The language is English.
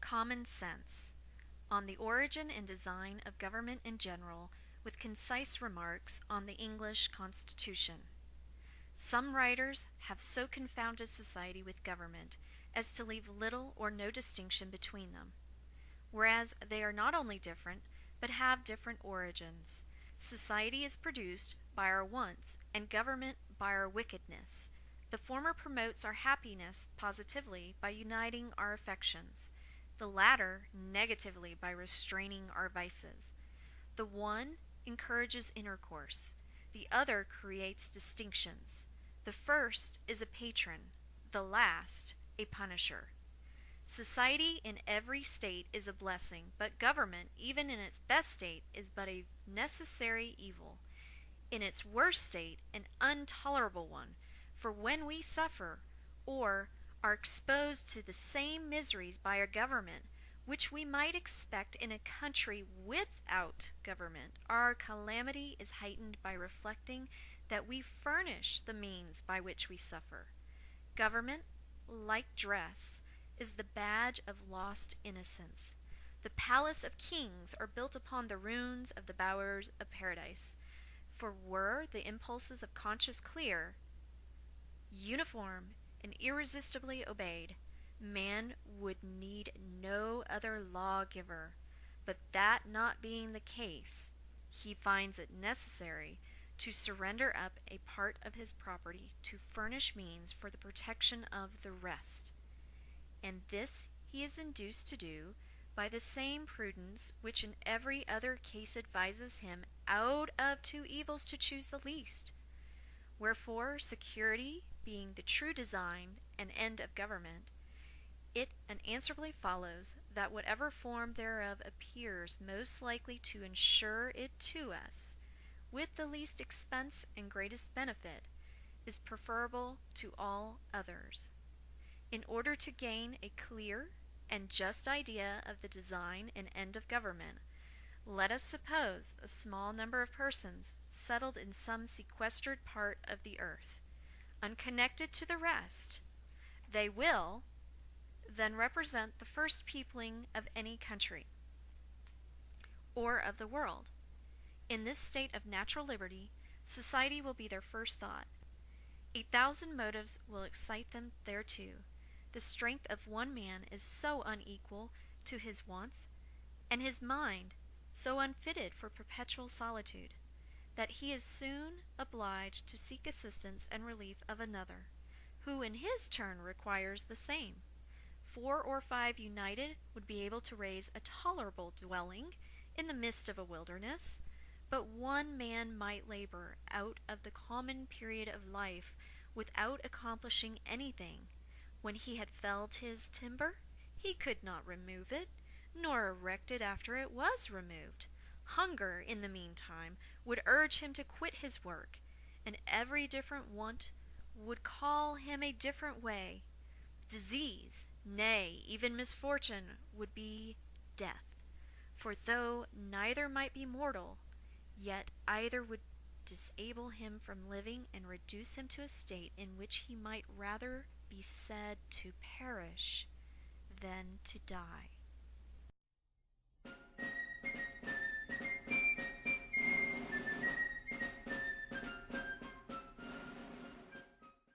Common Sense, on the origin and design of government in general, with concise remarks on the English Constitution. Some writers have so confounded society with government as to leave little or no distinction between them, whereas they are not only different, but have different origins. Society is produced by our wants, and government by our wickedness. The former promotes our happiness positively by uniting our affections, the latter negatively by restraining our vices. The one encourages intercourse, the other creates distinctions. The first is a patron, the last a punisher. Society in every state is a blessing, but government, even in its best state, is but a necessary evil. In its worst state, an intolerable one, for when we suffer, or are exposed to the same miseries by our government, which we might expect in a country without government, our calamity is heightened by reflecting that we furnish the means by which we suffer. Government, like dress, is the badge of lost innocence. The palace of kings are built upon the ruins of the bowers of paradise. For were the impulses of conscience clear, uniform, and irresistibly obeyed, man would need no other lawgiver. But that not being the case, he finds it necessary to surrender up a part of his property to furnish means for the protection of the rest. And this he is induced to do by the same prudence which in every other case advises him out of two evils to choose the least. Wherefore, security being the true design and end of government, it unanswerably follows that whatever form thereof appears most likely to ensure it to us, with the least expense and greatest benefit, is preferable to all others. In order to gain a clear and just idea of the design and end of government, let us suppose a small number of persons settled in some sequestered part of the earth, unconnected to the rest. They will then represent the first peopling of any country or of the world. In this state of natural liberty, society will be their first thought. 1,000 motives will excite them thereto. The strength of one man is so unequal to his wants, and his mind so unfitted for perpetual solitude, that he is soon obliged to seek assistance and relief of another, who in his turn requires the same. 4 or 5 united would be able to raise a tolerable dwelling in the midst of a wilderness, but one man might labor out of the common period of life without accomplishing anything. When he had felled his timber, he could not remove it, nor erect it after it was removed. Hunger, in the meantime, would urge him to quit his work, and every different want would call him a different way. Disease, nay, even misfortune, would be death. For though neither might be mortal, yet either would disable him from living and reduce him to a state in which he might rather be said to perish than to die.